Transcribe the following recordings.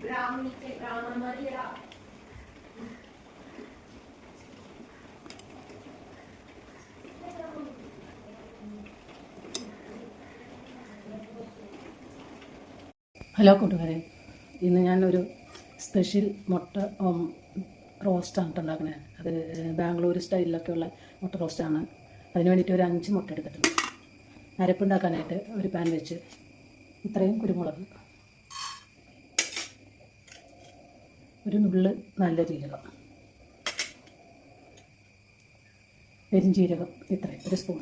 Hello കൂട്ടുകാരെ, ഇന്ന് ഞാനൊരു സ്പെഷ്യൽ മുട്ട റോസ്റ്റാണ് ഉണ്ടാക്കുന്നത്. അത് ബാംഗ്ലൂർ സ്റ്റൈലിലൊക്കെ ഉള്ള മുട്ട റോസ്റ്റാണ്. അതിന് വേണ്ടിയിട്ട് ഒരു 5 മുട്ട എടുത്തിട്ടുണ്ട്. അരപ്പുണ്ടാക്കാനായിട്ട് ഒരു പാൻ വെച്ച് ഇത്രയും കുരുമുളക്, ഒരു നുള്ള് നല്ല ജീരകം, പെരിഞ്ജീരകം ഇത്രയും ഒരു സ്പൂൺ.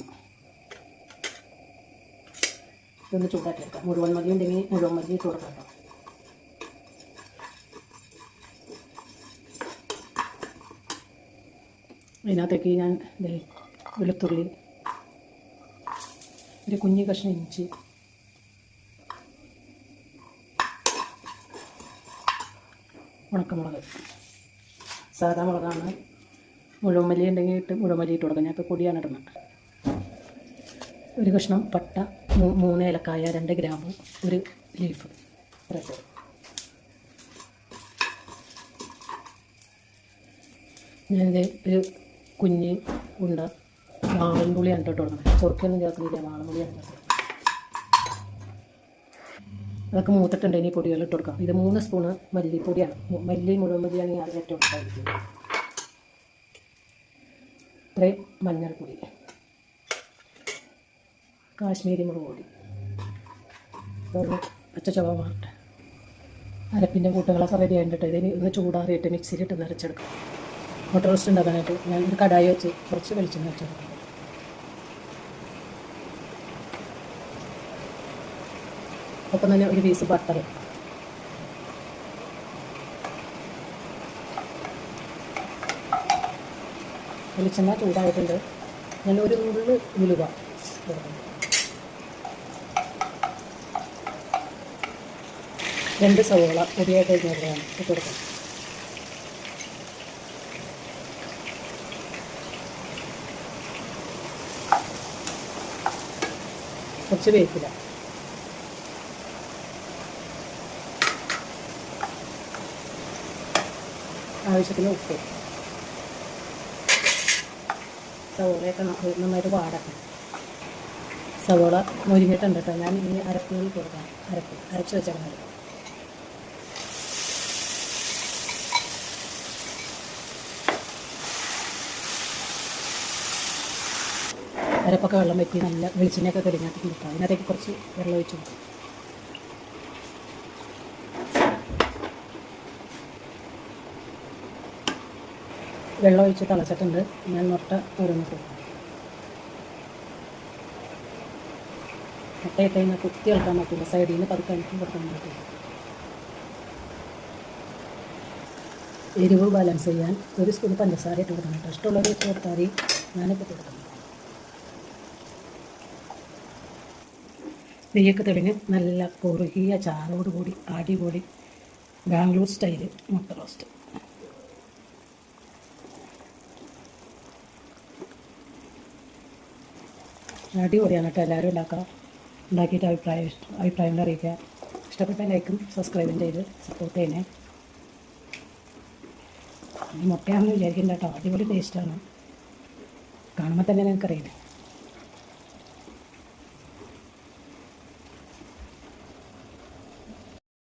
ഇതൊന്ന് ചൂടാക്കി എടുക്കാം. മുഴുവൻ മല്ലി ഉണ്ടെങ്കിൽ മുഴുവൻ മല്ലി ഇട്ട് കൊടുക്കാം. അതിനകത്തേക്ക് ഞാൻ വെളുത്തുള്ളി, ഒരു കുഞ്ഞ് കഷ്ണം ഇഞ്ചി, ഉണക്കമുളക്, സാധാ മുളകാണ്. മുഴുവൻ മല്ലി ഉണ്ടെങ്കിൽ മുഴുവൻ മല്ലി ഇട്ട് കൊടുക്കാം. ഞാൻ ഇപ്പോൾ പൊടിയാണ് ഇടുന്നത്. ഒരു കഷ്ണം പട്ട, 3 ഏലക്കായ, 2 ഗ്രാമ്പു, ഒരു ലീഫ് ഇത്രയും. ഞാനിത് ഒരു കുഞ്ഞ് ഉണ്ട വാളൻപുളിയാണ് ഇട്ട് കൊടുക്കുന്നത്. ചൊറുക്കൊന്നും ചേർക്കുന്നില്ല, വാളൻപുളിയാണ് ചേർക്കുന്നത്. അതൊക്കെ മൂത്തിട്ടുണ്ട്. ഇനി പൊടികൾ ഇട്ട് കൊടുക്കാം. ഇത് 3 സ്പൂണ് മല്ലിപ്പൊടിയാണ്. മല്ലി മുഴുവൻ മല്ലിയാണെങ്കിൽ അത് ഏറ്റവും ഉണ്ടായിരിക്കും. ഇത്രയും മഞ്ഞൾപ്പൊടി, കാശ്മീരി മുളക് പൊടി, പച്ച ചുവ മാറട്ടെ. അരപ്പിൻ്റെ കൂട്ടുകളൊക്കെ റെഡി ആയിട്ടിട്ട് ഇതിന് ഒന്ന് ചൂടാറിയിട്ട് മിക്സിയിലിട്ട് നിറച്ചെടുക്കാം. മുട്ട റോസ്റ്റ് ഉണ്ടാക്കാനായിട്ട് ഞാൻ ഒരു കടായി വെച്ച് കുറച്ച് വെളിച്ചെണ്ണ വെച്ചെടുക്കാം. ഒപ്പം തന്നെ ഒരു പീസ് ബട്ടർ, വെളിച്ചെണ്ണ ചൂടായിട്ടുണ്ട്. ഞാൻ ഒരു നുള്ള് ഉലുവ, 2 സവോള പൊടിയായിട്ട് കഴിഞ്ഞാണ് ഇട്ട് കൊടുക്കാം. കുറച്ച് വേപ്പില, ആവശ്യത്തിന് ഉപ്പ്. സവോളയൊക്കെ നന്നായിട്ട് വാടട്ടെ. സവോള മൊരിഞ്ഞിട്ടുണ്ട് കേട്ടോ. ഞാൻ ഇനി അരപ്പുകൾ കൊടുക്കാം. അരച്ച് വെച്ചാൽ മതി. അരപ്പൊക്കെ വെള്ളം വെറ്റി നല്ല വെളിച്ചെണ്ണയൊക്കെ തെളിഞ്ഞിട്ട് കൊടുക്കാം. അതിനകത്തേക്ക് കുറച്ച് വെള്ളം ഒഴിച്ച് കൊടുക്കും. വെള്ളം ഒഴിച്ച് തിളച്ചിട്ടുണ്ട്. ഞാൻ മുട്ട ഓരോന്ന് കൊടുക്കും. മുട്ടയിട്ട് കഴിഞ്ഞാൽ കുത്തി ഇളക്കാൻ പറ്റില്ല. സൈഡിൽ നിന്ന് പതുക്കെ കൊടുക്കാൻ പറ്റില്ല. എരിവ് ബാലൻസ് ചെയ്യാൻ ഒരു സ്പൂൺ പഞ്ചസാര ഇട്ട് കൊടുക്കണം കേട്ടോ. ഇഷ്ടമുള്ളവർ ഇട്ട് കൊടുത്താൽ ഞാനിപ്പോൾ കൊടുക്കണം. നെയ്യൊക്കെ തെളിഞ്ഞ് നല്ല കുറുകിയ ചാറോടുകൂടി അടിപൊളി ബാംഗ്ലൂർ സ്റ്റൈല് മുട്ട റോസ്റ്റ്. അടിപൊളിയാണ് കേട്ടോ. എല്ലാവരും ഉണ്ടാക്കിയിട്ട് അഭിപ്രായങ്ങൾ അറിയിക്കുക. ഇഷ്ടപ്പെട്ട ലൈക്കും സബ്സ്ക്രൈബും ചെയ്ത് സപ്പോർട്ട് ചെയ്യണേ. ഈ മുട്ടയാണെന്ന് വിചാരിക്കണ്ട കേട്ടോ. അടിപൊളി ടേസ്റ്റാണ്. കാണുമ്പോൾ തന്നെ എനിക്കറിയില്ല.